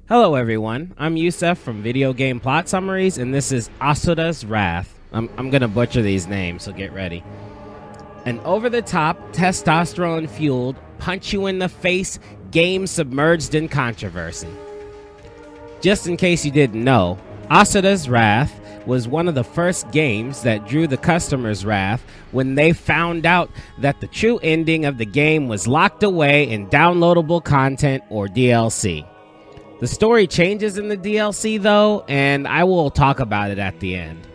Hello everyone, I'm Yusuf from Video Game Plot Summaries, and this is Asura's Wrath. I'm gonna butcher these names, so get ready. An over-the-top, testosterone-fueled, punch-you-in-the-face game submerged in controversy. Just in case you didn't know, Asura's Wrath was one of the first games that drew the customer's wrath when they found out that the true ending of the game was locked away in downloadable content or DLC. The story changes in the DLC though, and I will talk about it at the end.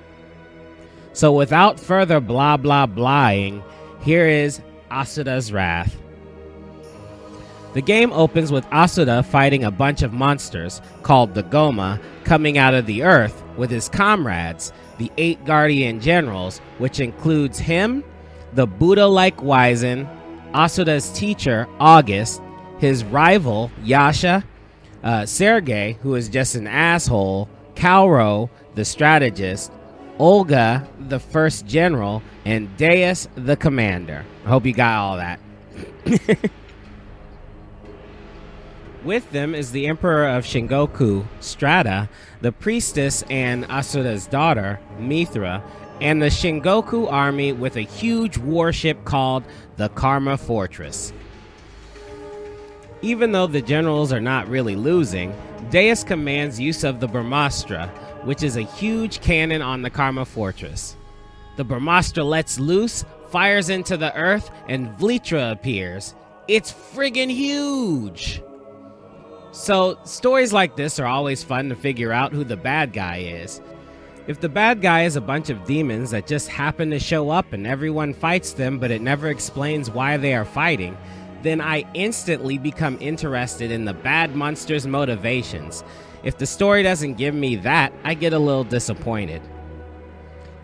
So without further blah blah blahing, here is Asura's Wrath. The game opens with Asura fighting a bunch of monsters, called the Goma, coming out of the earth with his comrades, the 8 Guardian Generals, which includes him, the Buddha-like Wyzen, Asura's teacher, Augus, his rival, Yasha, Sergei, who is just an asshole, Kalrow, the strategist, Olga, the first general, and Deus, the commander. I hope you got all that. With them is the Emperor of Shingoku, Strata, the priestess and Asura's daughter, Mithra, and the Shingoku army with a huge warship called the Karma Fortress. Even though the generals are not really losing, Deus commands use of the Brahmastra, which is a huge cannon on the Karma Fortress. The Brahmastra lets loose, fires into the earth, and Vlitra appears. It's friggin' huge! So, stories like this are always fun to figure out who the bad guy is. If the bad guy is a bunch of demons that just happen to show up and everyone fights them but it never explains why they are fighting, then I instantly become interested in the bad monster's motivations. If the story doesn't give me that, I get a little disappointed.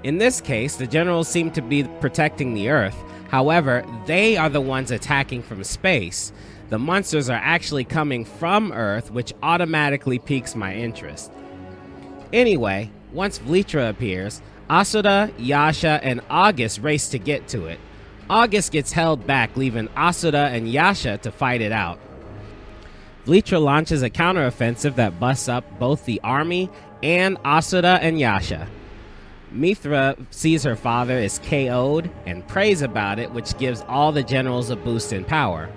In this case, the generals seem to be protecting the Earth. However, they are the ones attacking from space. The monsters are actually coming from Earth, which automatically piques my interest. Anyway, once Vlitra appears, Asura, Yasha, and Augus race to get to it. Augus gets held back, leaving Asura and Yasha to fight it out. Vlitra launches a counteroffensive that busts up both the army and Asura and Yasha. Mithra sees her father is KO'd and prays about it, which gives all the generals a boost in power.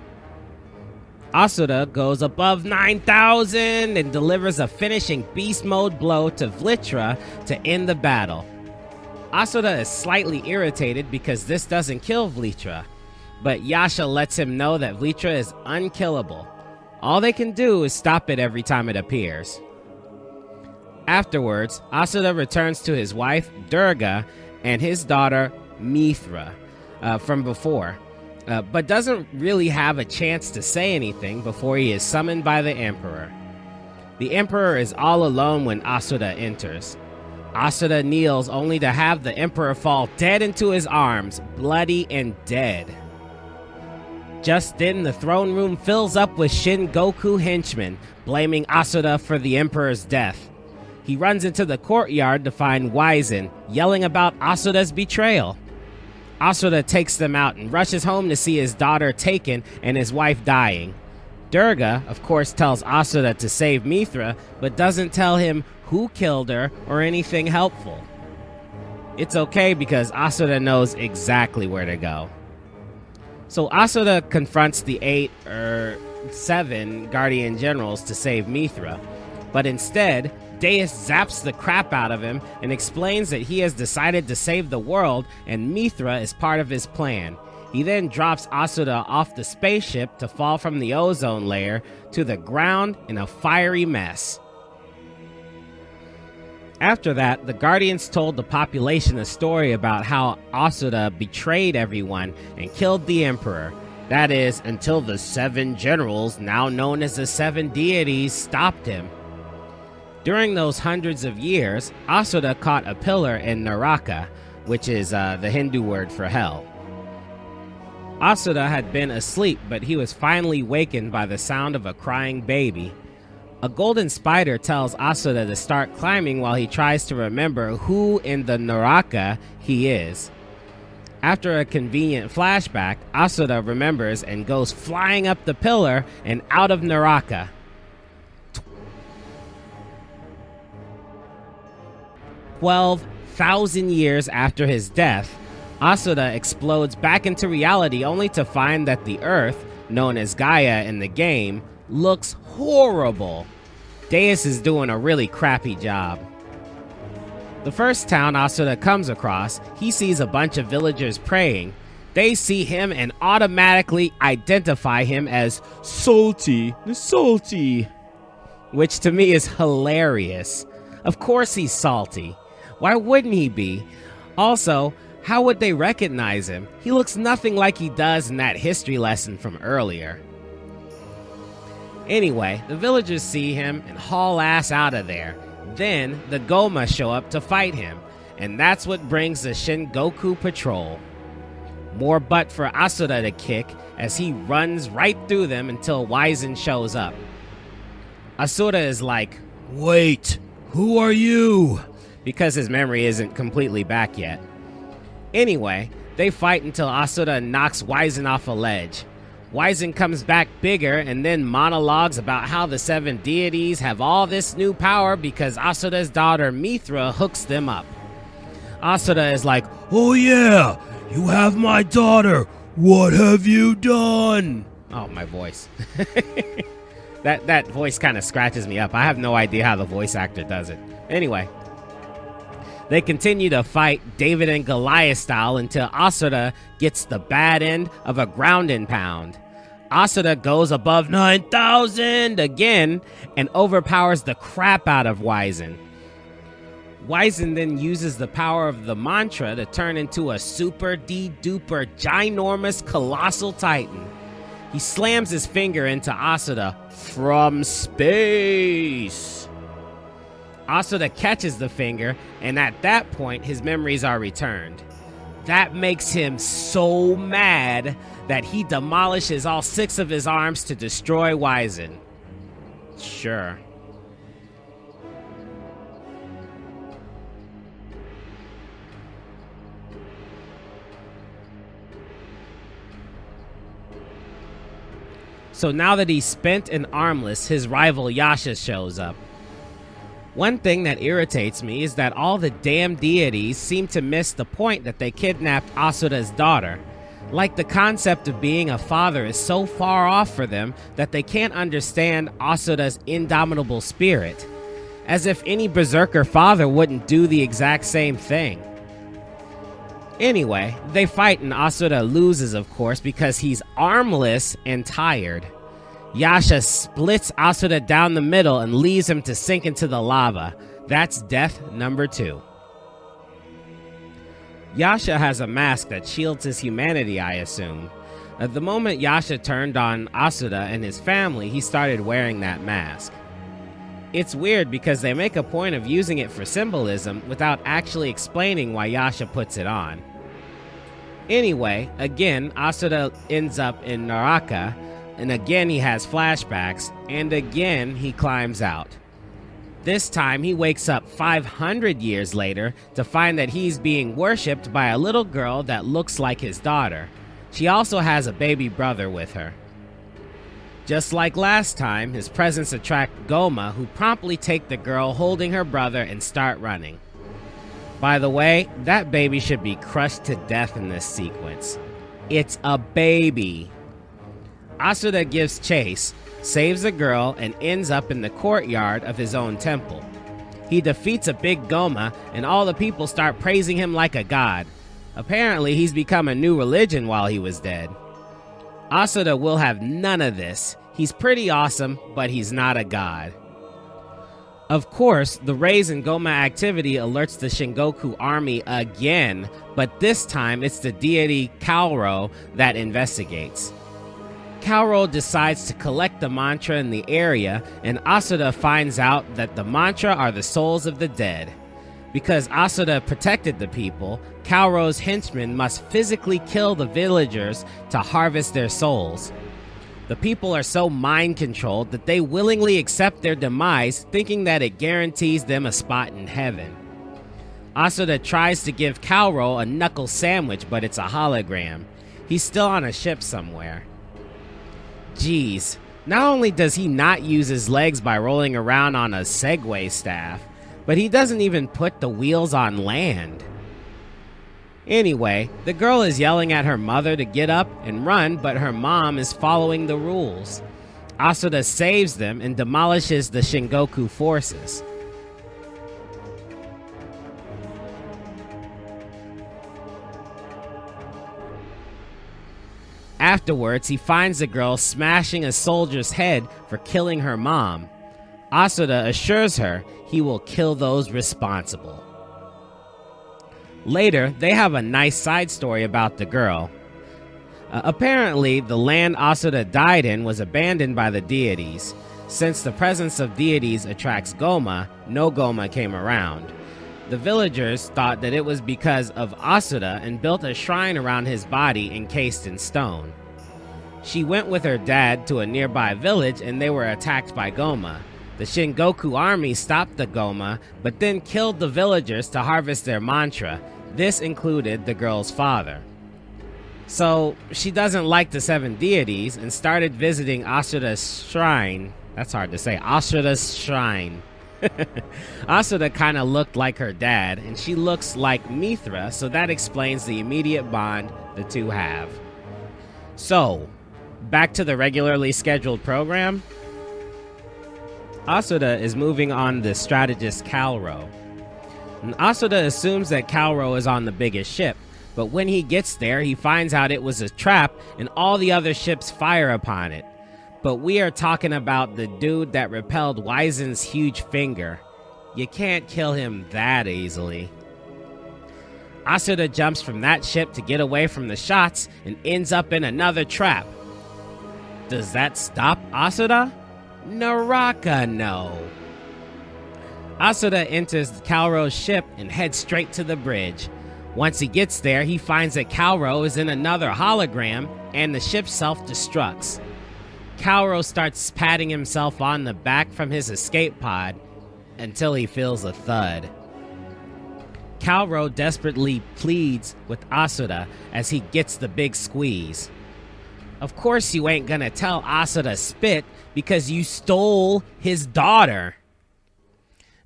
Asura goes above 9,000 and delivers a finishing beast mode blow to Vlitra to end the battle. Asura is slightly irritated because this doesn't kill Vlitra, but Yasha lets him know that Vlitra is unkillable. All they can do is stop it every time it appears. Afterwards, Asura returns to his wife, Durga, and his daughter, Mithra, from before, but doesn't really have a chance to say anything before he is summoned by the Emperor. The Emperor is all alone when Asura enters. Asura kneels only to have the Emperor fall dead into his arms, bloody and dead. Just then, the throne room fills up with Shingoku henchmen, blaming Asura for the Emperor's death. He runs into the courtyard to find Wyzen, yelling about Asura's betrayal. Asura takes them out and rushes home to see his daughter taken and his wife dying. Durga, of course, tells Asura to save Mithra, but doesn't tell him who killed her or anything helpful. It's okay because Asura knows exactly where to go. So Asura confronts the 8 or 7 Guardian Generals to save Mithra, but instead, Deus zaps the crap out of him and explains that he has decided to save the world and Mithra is part of his plan. He then drops Asura off the spaceship to fall from the ozone layer to the ground in a fiery mess. After that, the Guardians told the population a story about how Asura betrayed everyone and killed the Emperor. That is, until the 7 generals, now known as the 7 Deities, stopped him. During those hundreds of years, Asura caught a pillar in Naraka, which is the Hindu word for hell. Asura had been asleep, but he was finally wakened by the sound of a crying baby. A golden spider tells Asura to start climbing while he tries to remember who in the Naraka he is. After a convenient flashback, Asura remembers and goes flying up the pillar and out of Naraka. 12,000 years after his death, Asura explodes back into reality only to find that the Earth, known as Gaia in the game, looks horrible. Deus is doing a really crappy job. The first town Asura comes across, he sees a bunch of villagers praying. They see him and automatically identify him as Salty, the Salty, which to me is hilarious. Of course he's salty. Why wouldn't he be? Also, how would they recognize him? He looks nothing like he does in that history lesson from earlier. Anyway, the villagers see him and haul ass out of there. Then, the Goma show up to fight him, and that's what brings the Shingoku patrol. More butt for Asura to kick as he runs right through them until Wyzen shows up. Asura is like, "Wait, who are you?" because his memory isn't completely back yet. Anyway, they fight until Asura knocks Wyzen off a ledge. Wyzen comes back bigger and then monologues about how the 7 deities have all this new power because Asura's daughter Mithra hooks them up. Asura is like, "Oh yeah, you have my daughter. What have you done?" Oh, my voice. That voice kind of scratches me up. I have no idea how the voice actor does it. Anyway, they continue to fight David and Goliath style until Asura gets the bad end of a ground and pound. Asura goes above 9,000 again and overpowers the crap out of Wyzen. Wyzen then uses the power of the mantra to turn into a super D-duper ginormous colossal titan. He slams his finger into Asura from space. Asura catches the finger, and at that point, his memories are returned. That makes him so mad that he demolishes all 6 of his arms to destroy Wyzen. Sure. So now that he's spent and armless, his rival Yasha shows up. One thing that irritates me is that all the damn deities seem to miss the point that they kidnapped Asura's daughter. Like the concept of being a father is so far off for them that they can't understand Asura's indomitable spirit. As if any berserker father wouldn't do the exact same thing. Anyway, they fight and Asura loses, of course, because he's armless and tired. Yasha splits Asura down the middle and leaves him to sink into the lava. That's death number 2. Yasha has a mask that shields his humanity, I assume. At the moment Yasha turned on Asura and his family, he started wearing that mask. It's weird because they make a point of using it for symbolism without actually explaining why Yasha puts it on. Anyway, again, Asura ends up in Naraka, and again he has flashbacks, and again he climbs out. This time he wakes up 500 years later to find that he's being worshipped by a little girl that looks like his daughter. She also has a baby brother with her. Just like last time, his presence attracts Goma, who promptly take the girl holding her brother and start running. By the way, that baby should be crushed to death in this sequence. It's a baby. Asura gives chase, saves the girl, and ends up in the courtyard of his own temple. He defeats a big Goma, and all the people start praising him like a god. Apparently, he's become a new religion while he was dead. Asura will have none of this. He's pretty awesome, but he's not a god. Of course, the raise in Goma activity alerts the Shingoku army again, but this time it's the deity Kalrow that investigates. Kalrow decides to collect the mantra in the area, and Asura finds out that the mantra are the souls of the dead. Because Asura protected the people, Kalrow's henchmen must physically kill the villagers to harvest their souls. The people are so mind-controlled that they willingly accept their demise, thinking that it guarantees them a spot in heaven. Asura tries to give Kalrow a knuckle sandwich, but it's a hologram. He's still on a ship somewhere. Jeez, not only does he not use his legs by rolling around on a Segway staff, but he doesn't even put the wheels on land. Anyway, the girl is yelling at her mother to get up and run, but her mom is following the rules. Asura saves them and demolishes the Shingoku forces. Afterwards, he finds the girl smashing a soldier's head for killing her mom. Asura assures her he will kill those responsible. Later, they have a nice side story about the girl. Apparently, the land Asura died in was abandoned by the deities. Since the presence of deities attracts Goma, no Goma came around. The villagers thought that it was because of Asura and built a shrine around his body encased in stone. She went with her dad to a nearby village and they were attacked by Goma. The Shingoku army stopped the Goma, but then killed the villagers to harvest their mantra. This included the girl's father. So she doesn't like the 7 deities and started visiting Asura's shrine. That's hard to say. Asura's shrine. Asura kind of looked like her dad, and she looks like Mithra, so that explains the immediate bond the two have. So, back to the regularly scheduled program. Asura is moving on the strategist Kalrow. And Asura assumes that Kalrow is on the biggest ship, but when he gets there, he finds out it was a trap and all the other ships fire upon it. But we are talking about the dude that repelled Wyzen's huge finger. You can't kill him that easily. Asura jumps from that ship to get away from the shots and ends up in another trap. Does that stop Asura? Naraka, no. Asura enters Kalrow's ship and heads straight to the bridge. Once he gets there, he finds that Kalrow is in another hologram and the ship self-destructs. Kalrow starts patting himself on the back from his escape pod until he feels a thud. Kalrow desperately pleads with Asura as he gets the big squeeze. Of course you ain't gonna tell Asura spit because you stole his daughter.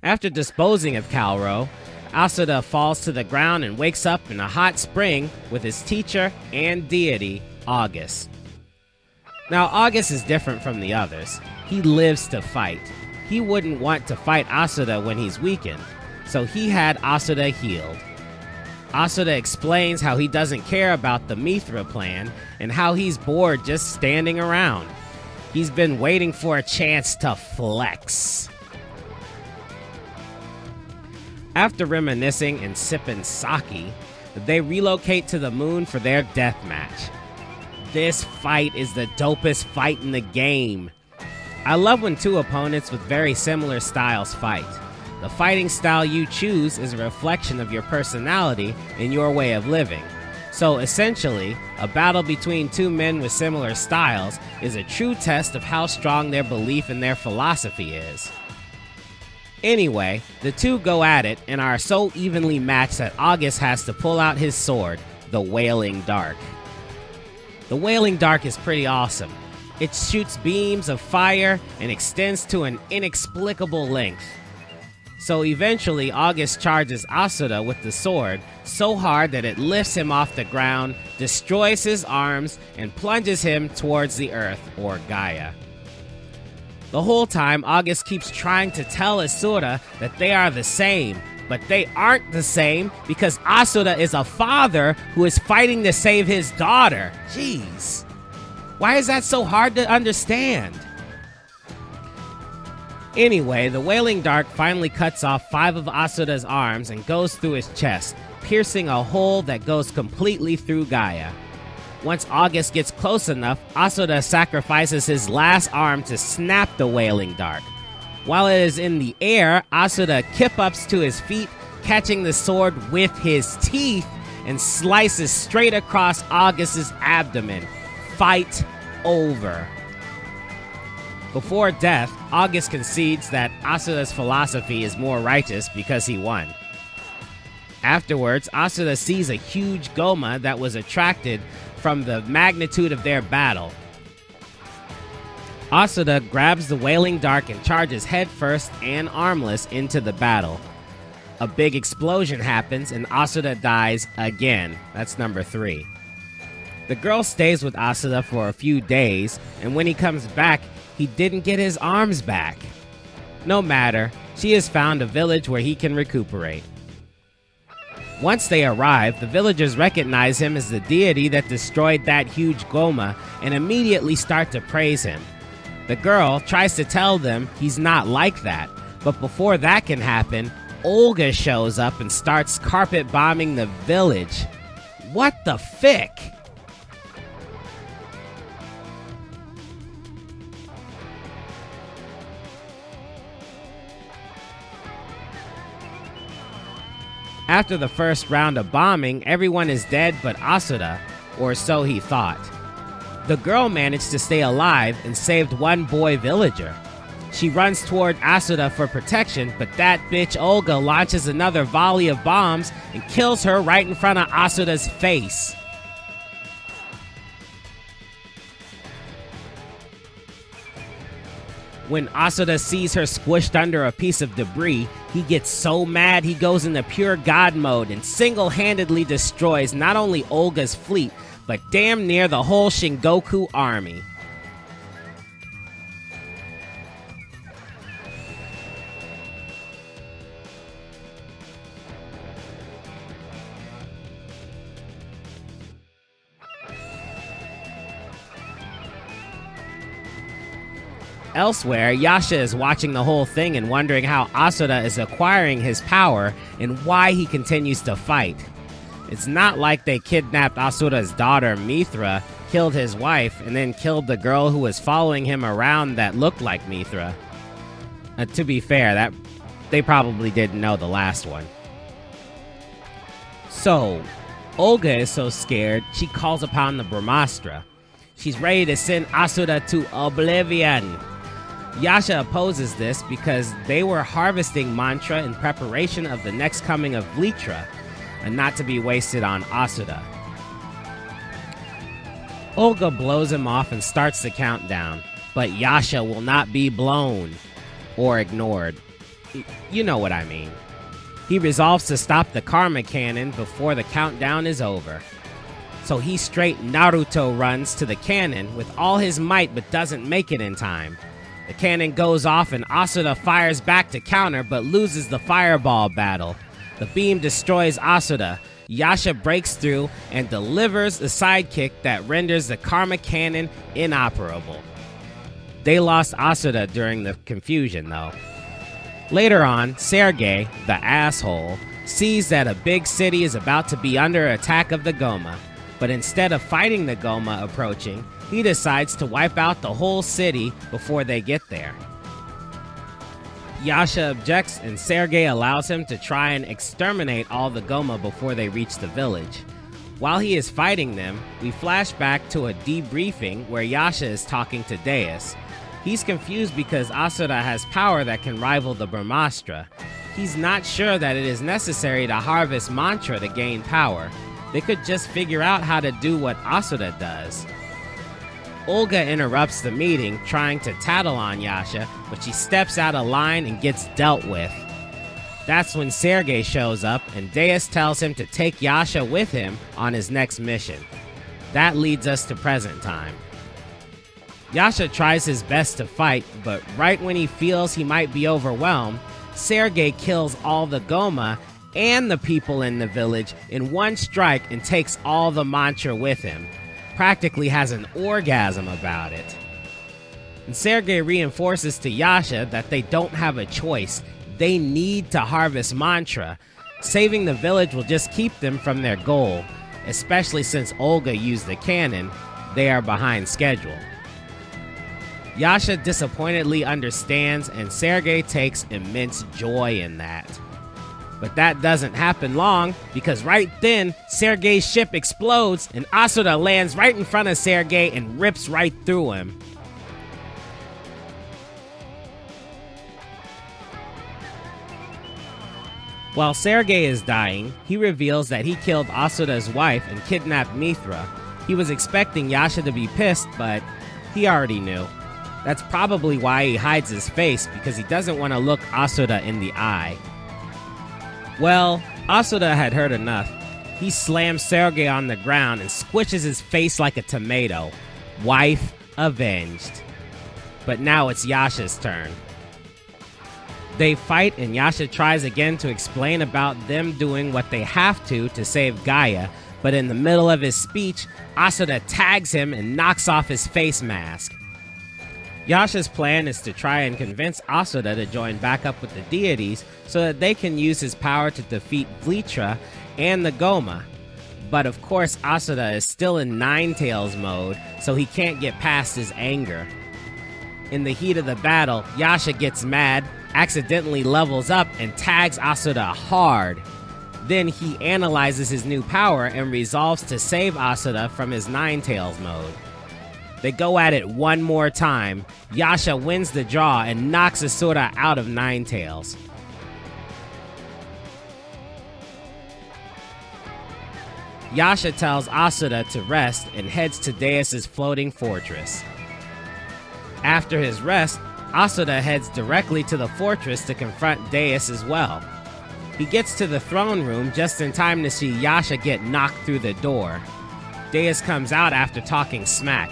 After disposing of Kalrow, Asura falls to the ground and wakes up in a hot spring with his teacher and deity, Augus. Now, Augus is different from the others. He lives to fight. He wouldn't want to fight Asura when he's weakened, so he had Asura healed. Asura explains how he doesn't care about the Mithra plan and how he's bored just standing around. He's been waiting for a chance to flex. After reminiscing and sipping sake, they relocate to the moon for their death match. This fight is the dopest fight in the game. I love when two opponents with very similar styles fight. The fighting style you choose is a reflection of your personality and your way of living. So essentially, a battle between two men with similar styles is a true test of how strong their belief in their philosophy is. Anyway, the two go at it and are so evenly matched that Augus has to pull out his sword, the Wailing Dark. The Wailing Dark is pretty awesome. It shoots beams of fire and extends to an inexplicable length. So eventually, Augus charges Asura with the sword so hard that it lifts him off the ground, destroys his arms, and plunges him towards the earth, or Gaia. The whole time, Augus keeps trying to tell Asura that they are the same, but they aren't the same because Asura is a father who is fighting to save his daughter. Jeez. Why is that so hard to understand? Anyway, the Wailing Dark finally cuts off 5 of Asura's arms and goes through his chest, piercing a hole that goes completely through Gaia. Once Augus gets close enough, Asura sacrifices his last arm to snap the Wailing Dark. While it is in the air, Asura kip-ups to his feet, catching the sword with his teeth, and slices straight across Augus's abdomen. Fight over. Before death, Augus concedes that Asura's philosophy is more righteous because he won. Afterwards, Asura sees a huge Goma that was attracted from the magnitude of their battle. Asura grabs the Wailing Dark and charges headfirst and armless into the battle. A big explosion happens and Asura dies again. That's number 3. The girl stays with Asura for a few days, and when he comes back, he didn't get his arms back. No matter, she has found a village where he can recuperate. Once they arrive, the villagers recognize him as the deity that destroyed that huge Goma and immediately start to praise him. The girl tries to tell them he's not like that, but before that can happen, Augus shows up and starts carpet bombing the village. What the fick? After the first round of bombing, everyone is dead but Asura, or so he thought. The girl managed to stay alive and saved one boy villager. She runs toward Asura for protection, but that bitch Olga launches another volley of bombs and kills her right in front of Asura's face. When Asura sees her squished under a piece of debris, he gets so mad he goes into pure god mode and single-handedly destroys not only Olga's fleet, but damn near the whole Shingoku army. Elsewhere, Yasha is watching the whole thing and wondering how Asura is acquiring his power and why he continues to fight. It's not like they kidnapped Asura's daughter Mithra, killed his wife, and then killed the girl who was following him around that looked like Mithra. To be fair, that they probably didn't know the last one. So, Olga is so scared, she calls upon the Brahmastra. She's ready to send Asura to oblivion. Yasha opposes this because they were harvesting mantra in preparation of the next coming of Vlitra, and not to be wasted on Asura. Olga blows him off and starts the countdown, but Yasha will not be blown or ignored. You know what I mean. He resolves to stop the karma cannon before the countdown is over. So he straight Naruto runs to the cannon with all his might but doesn't make it in time. The cannon goes off and Asura fires back to counter but loses the fireball battle. The beam destroys Asura. Yasha breaks through and delivers a sidekick that renders the karma cannon inoperable. They lost Asura during the confusion though. Later on, Sergei, the asshole, sees that a big city is about to be under attack of the Goma. But instead of fighting the Goma approaching, he decides to wipe out the whole city before they get there. Yasha objects and Sergei allows him to try and exterminate all the Goma before they reach the village. While he is fighting them, we flash back to a debriefing where Yasha is talking to Deus. He's confused because Asura has power that can rival the Brahmastra. He's not sure that it is necessary to harvest mantra to gain power. They could just figure out how to do what Asura does. Olga interrupts the meeting, trying to tattle on Yasha, but she steps out of line and gets dealt with. That's when Sergei shows up, and Deus tells him to take Yasha with him on his next mission. That leads us to present time. Yasha tries his best to fight, but right when he feels he might be overwhelmed, Sergei kills all the Goma and the people in the village in one strike and takes all the mantra with him. Practically has an orgasm about it. And Sergei reinforces to Yasha that they don't have a choice. They need to harvest mantra. Saving the village will just keep them from their goal, especially since Olga used the cannon. They are behind schedule. Yasha disappointedly understands, and Sergei takes immense joy in that. But that doesn't happen long, because right then, Sergei's ship explodes and Asura lands right in front of Sergei and rips right through him. While Sergei is dying, he reveals that he killed Asura's wife and kidnapped Mithra. He was expecting Yasha to be pissed, but he already knew. That's probably why he hides his face, because he doesn't want to look Asura in the eye. Well, Asura had heard enough. He slams Sergei on the ground and squishes his face like a tomato. Wife avenged. But now it's Yasha's turn. They fight, and Yasha tries again to explain about them doing what they have to save Gaia, but in the middle of his speech, Asura tags him and knocks off his face mask. Yasha's plan is to try and convince Asura to join back up with the deities so that they can use his power to defeat Vlitra and the Goma. But of course, Asura is still in Ninetales mode, so he can't get past his anger. In the heat of the battle, Yasha gets mad, accidentally levels up, and tags Asura hard. Then he analyzes his new power and resolves to save Asura from his Ninetales mode. They go at it one more time. Yasha wins the draw and knocks Asura out of Ninetales. Yasha tells Asura to rest and heads to Deus's floating fortress. After his rest, Asura heads directly to the fortress to confront Deus as well. He gets to the throne room just in time to see Yasha get knocked through the door. Deus comes out after talking smack.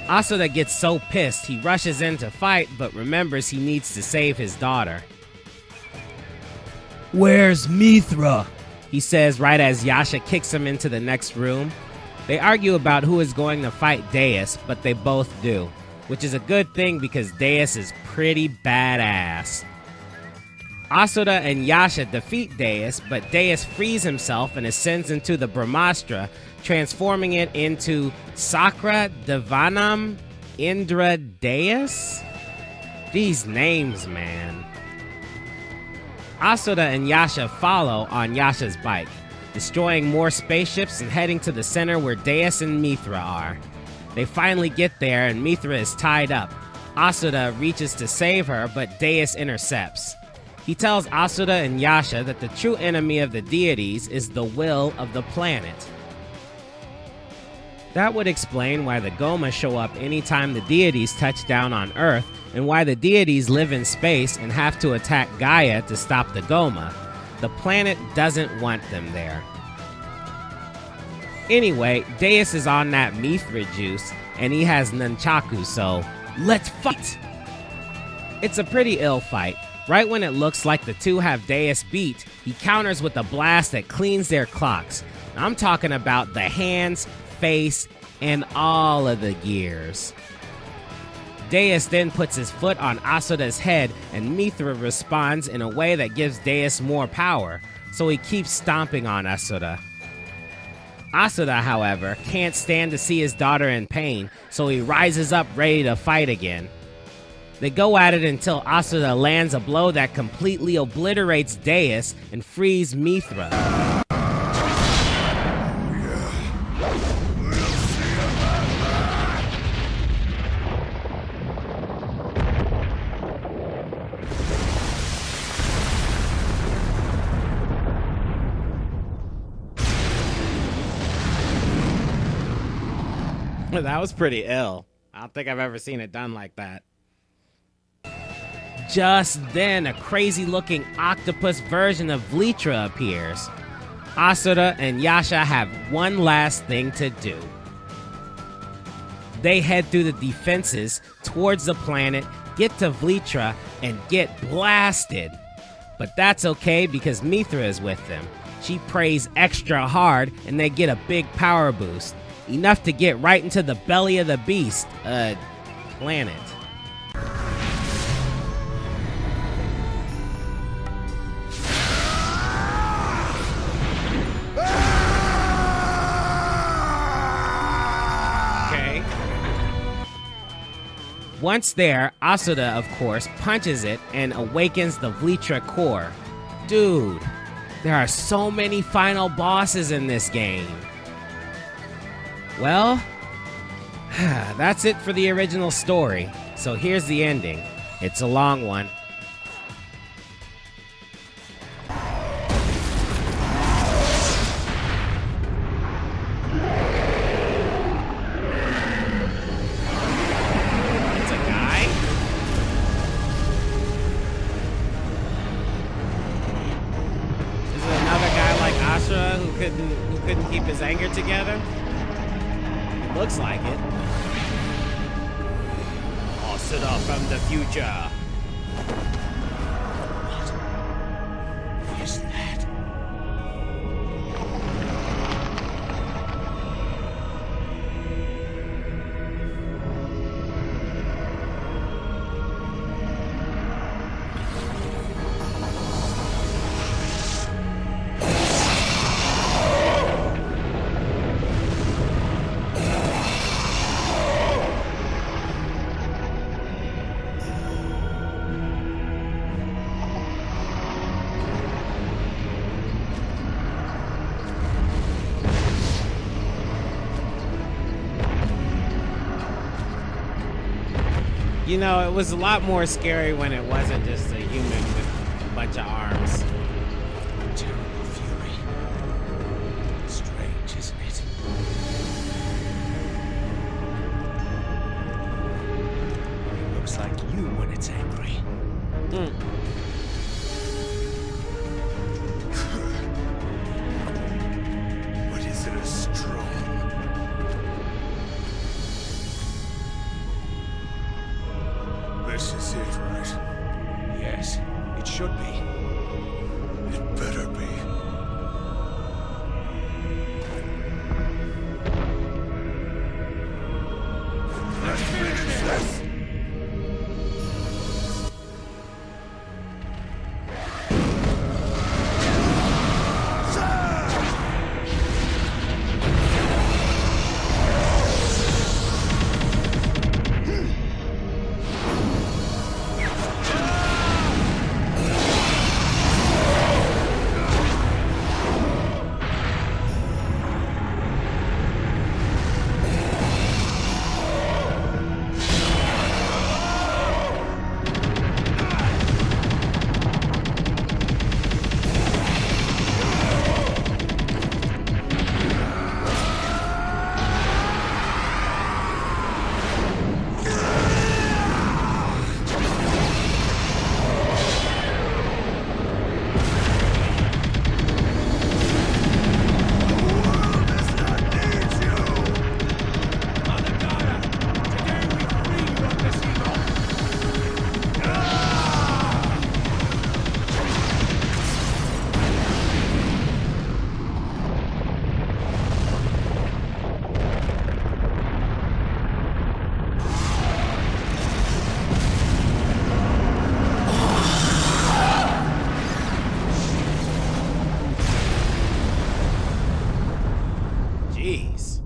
Asura gets so pissed he rushes in to fight, but remembers he needs to save his daughter. "Where's Mithra?" he says right as Yasha kicks him into the next room. They argue about who is going to fight Deus, but they both do, which is a good thing because Deus is pretty badass. Asura and Yasha defeat Deus, but Deus frees himself and ascends into the Brahmastra, transforming it into Sakra Devanam Indra Deus? These names, man. Asura and Yasha follow on Yasha's bike, destroying more spaceships and heading to the center where Deus and Mithra are. They finally get there and Mithra is tied up. Asura reaches to save her, but Deus intercepts. He tells Asura and Yasha that the true enemy of the deities is the will of the planet. That would explain why the Goma show up anytime the deities touch down on Earth, and why the deities live in space and have to attack Gaia to stop the Goma. The planet doesn't want them there. Anyway, Deus is on that Mithra juice, and he has nunchaku, so let's fight! It's a pretty ill fight. Right when it looks like the two have Deus beat, he counters with a blast that cleans their clocks. I'm talking about the hands, face, and all of the gears. Deus then puts his foot on Asura's head, and Mithra responds in a way that gives Deus more power, so he keeps stomping on Asura. Asura, however, can't stand to see his daughter in pain, so he rises up ready to fight again. They go at it until Asura lands a blow that completely obliterates Deus and frees Mithra. That was pretty ill. I don't think I've ever seen it done like that. Just then, a crazy-looking octopus version of Vlitra appears. Asura and Yasha have one last thing to do. They head through the defenses towards the planet, get to Vlitra, and get blasted. But that's okay because Mithra is with them. She prays extra hard, and they get a big power boost. Enough to get right into the belly of the beast, planet. Okay. Once there, Asura, of course, punches it and awakens the Vlitra core. Dude, there are so many final bosses in this game. Well, that's it for the original story. So here's the ending. It's a long one. It's a guy? couldn't keep his anger together? It looks like it. Asura from the future. What is that? You know, it was a lot more scary when it wasn't just a human with a bunch of arms. Terrible fury. Strange, isn't it? It looks like you when it's angry. But is it as strong? This is it, right? Yes, it should be. It better be. Let's finish this! Jeez.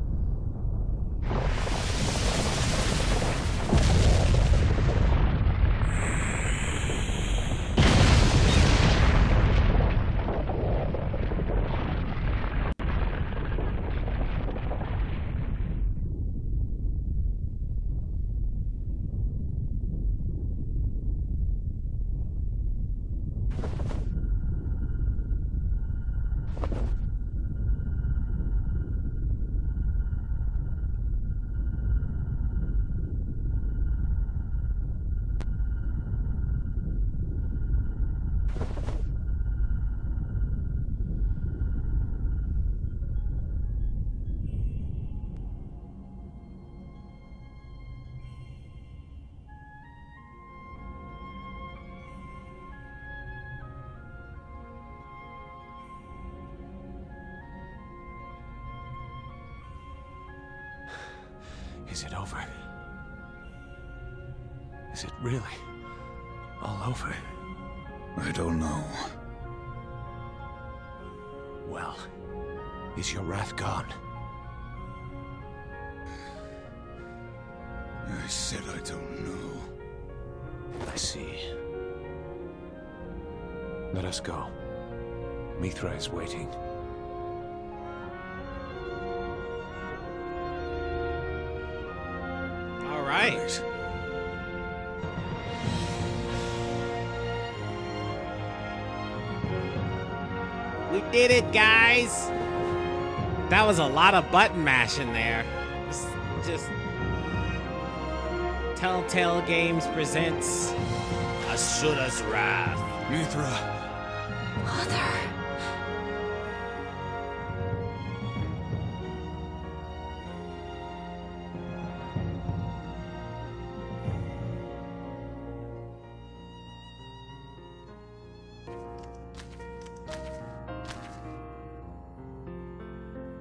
Is it over? Is it really all over? I don't know. Well, is your wrath gone? I said I don't know. I see. Let us go. Mithra is waiting. All right. We did it, guys. That was a lot of button mashing there. Just Telltale Games presents Asura's Wrath. Mithra. Mother.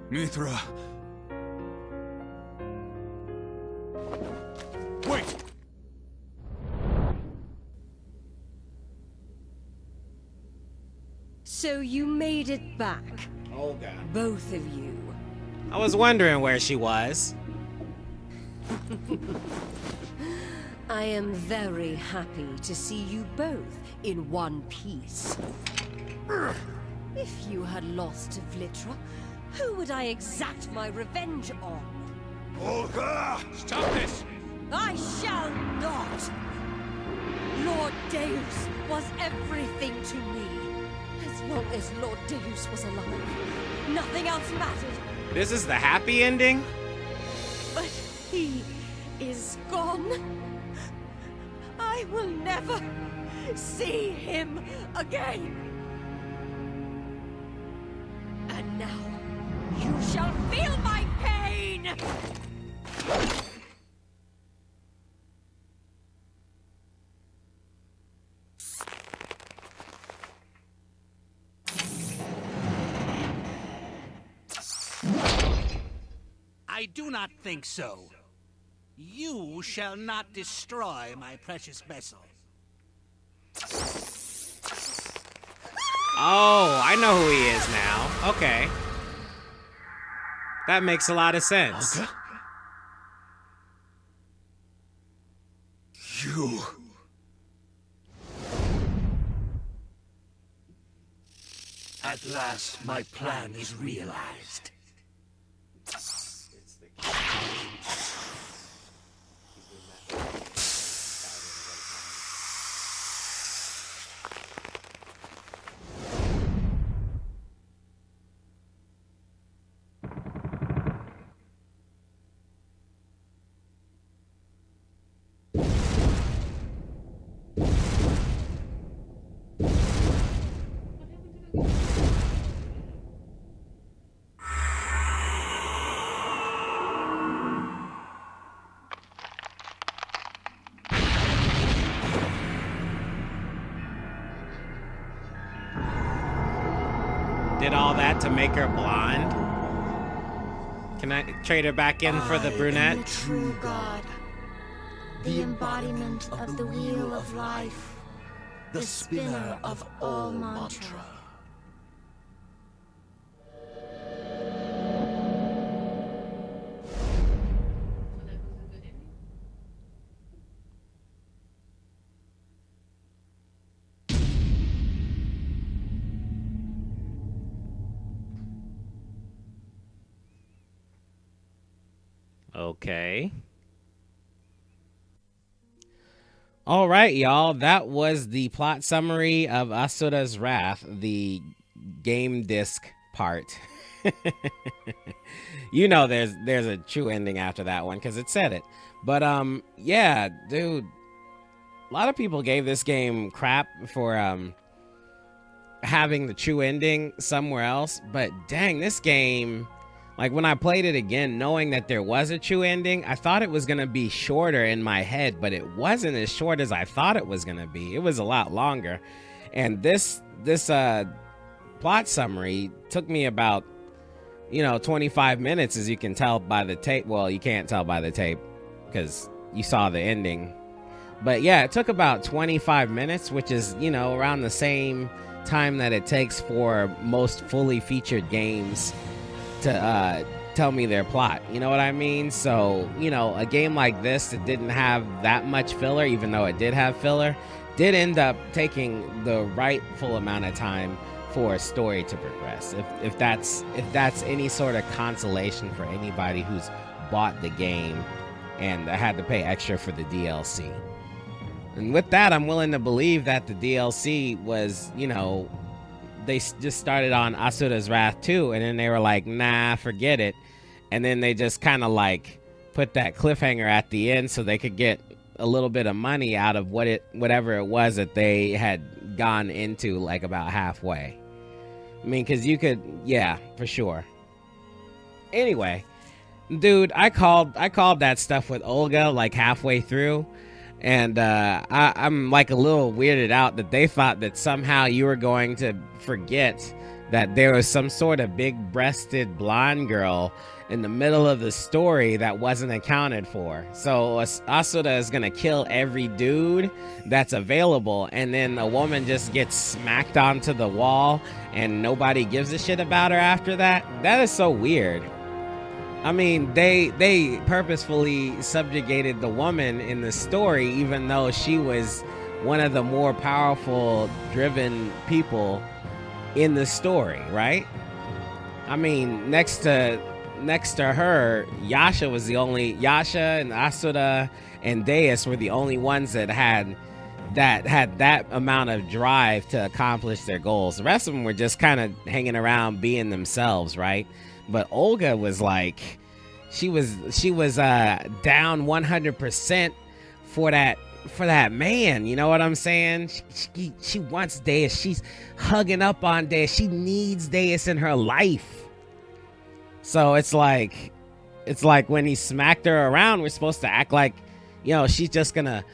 Mithra. Wait! So you made it back, Olga. both of you. I was wondering where she was. I am very happy to see you both in one piece. If you had lost to Vlitra, who would I exact my revenge on? Olga! Stop this! I shall not! Lord Deus was everything to me. As long as Lord Deus was alive, nothing else mattered. This is the happy ending? But he is gone. I will never see him again. And now you shall feel my pain! I do not think so. You shall not destroy my precious vessel. Oh, I know who he is now. Okay. That makes a lot of sense. Olga? You... At last, my plan is realized. Did all that to make her blonde? Can I trade her back in for the brunette? The true God, the embodiment of the wheel of life, the spinner of all mantra. Okay. All right, y'all. That was the plot summary of Asura's Wrath, the game disc part. You know there's a true ending after that one because it said it. But yeah, dude. A lot of people gave this game crap for having the true ending somewhere else, but dang, this game, like when I played it again, knowing that there was a true ending, I thought it was going to be shorter in my head, but it wasn't as short as I thought it was going to be. It was a lot longer. And this plot summary took me about, 25 minutes, as you can tell by the tape. Well, you can't tell by the tape because you saw the ending. But yeah, it took about 25 minutes, which is, around the same time that it takes for most fully featured games to tell me their plot. You know what I mean? So, a game like this that didn't have that much filler, even though it did have filler, did end up taking the rightful amount of time for a story to progress. If that's any sort of consolation for anybody who's bought the game and had to pay extra for the DLC. And with that, I'm willing to believe that the DLC was, they just started on Asura's Wrath 2, and then they were like, nah, forget it. And then they just kind of like put that cliffhanger at the end so they could get a little bit of money out of whatever it was that they had gone into, like about halfway. I mean, because you could, yeah, for sure. Anyway, dude, I called that stuff with Olga like halfway through. And I'm like a little weirded out that they thought that somehow you were going to forget that there was some sort of big-breasted blonde girl in the middle of the story that wasn't accounted for. So Asura is gonna kill every dude that's available, and then a woman just gets smacked onto the wall and nobody gives a shit about her after that. That is so weird. I mean, they purposefully subjugated the woman in the story, even though she was one of the more powerful, driven people in the story, right? I mean, next to her, Yasha and Asura and Deus were the only ones that had that amount of drive to accomplish their goals. The rest of them were just kind of hanging around being themselves, right? But Olga was like, she was down 100% for that man, you know what I'm saying? She wants Deus. She's hugging up on Deus. She needs Deus in her life. So it's like when he smacked her around, we're supposed to act like, you know, she's just gonna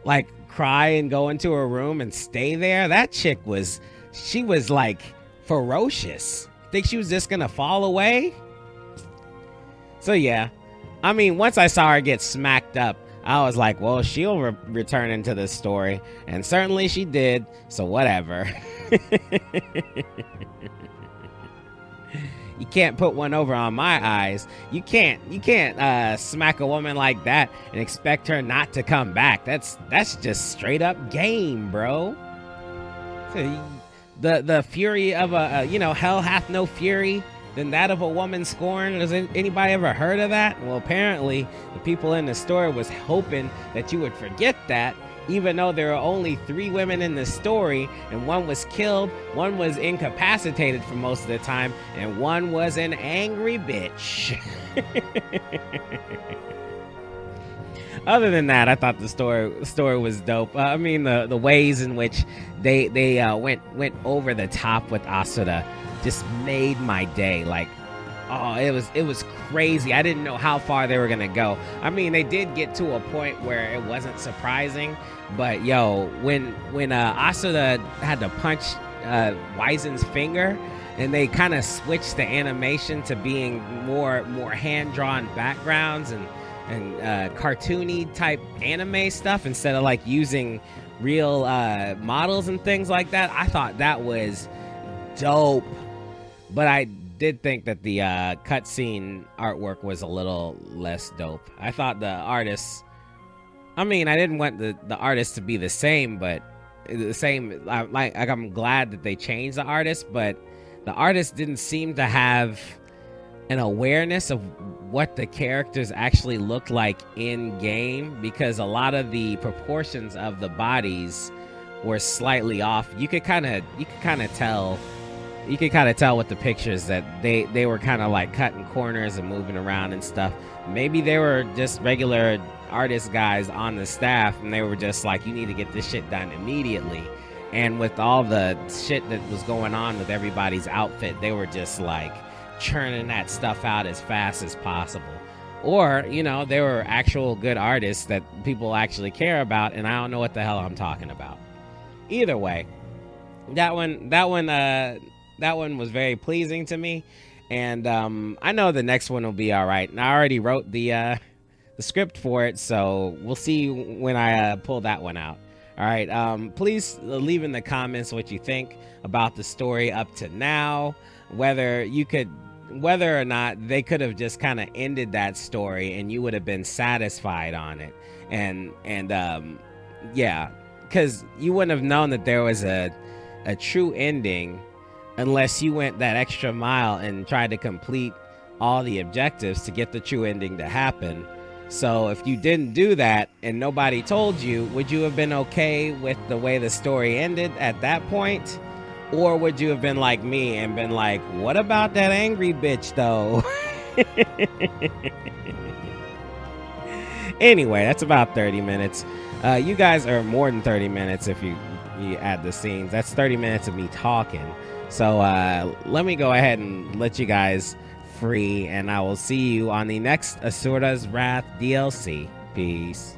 like cry and go into her room and stay there. That chick was like ferocious. Think she was just gonna fall away? So yeah, I mean, once I saw her get smacked up, I was like, well, she'll return into this story, and certainly she did, so whatever. You can't put one over on my eyes. You can't smack a woman like that and expect her not to come back. That's just straight up game, bro. So the fury of hell hath no fury than that of a woman scorned. Has anybody ever heard of that? Well, apparently the people in the story was hoping that you would forget that, even though there are only 3 women in the story, and one was killed, one was incapacitated for most of the time, and one was an angry bitch. Other than that, I thought the story was dope. I mean, the ways in which they went over the top with Asura just made my day. Like, oh, it was crazy. I didn't know how far they were gonna go. I mean, they did get to a point where it wasn't surprising, but yo, when Asura had to punch Wyzen's finger, and they kind of switched the animation to being more hand-drawn backgrounds and cartoony type anime stuff instead of like using real models and things like that, I thought that was dope. But I did think that the cutscene artwork was a little less dope. I thought the artists, I mean, I didn't want the artists to be the same, but the same, like I'm glad that they changed the artist, but the artist didn't seem to have an awareness of what the characters actually looked like in game, because a lot of the proportions of the bodies were slightly off. You could kind of tell with the pictures that they were kind of like cutting corners and moving around and stuff. Maybe they were just regular artist guys on the staff, and they were just like, you need to get this shit done immediately. And with all the shit that was going on with everybody's outfit, they were just like churning that stuff out as fast as possible. Or, you know, they were actual good artists that people actually care about, and I don't know what the hell I'm talking about. Either way, that one was very pleasing to me, and I know the next one will be all right. And I already wrote the script for it, so we'll see when I pull that one out. All right, please leave in the comments what you think about the story up to now, whether or not they could have just kind of ended that story and you would have been satisfied on it, and yeah, because you wouldn't have known that there was a true ending unless you went that extra mile and tried to complete all the objectives to get the true ending to happen. So if you didn't do that and nobody told you, would you have been okay with the way the story ended at that point? Or would you have been like me and been like, what about that angry bitch though? Anyway, that's about 30 minutes. You guys are more than 30 minutes if you add the scenes. That's 30 minutes of me talking. So let me go ahead and let you guys free, and I will see you on the next Asura's Wrath DLC. Peace.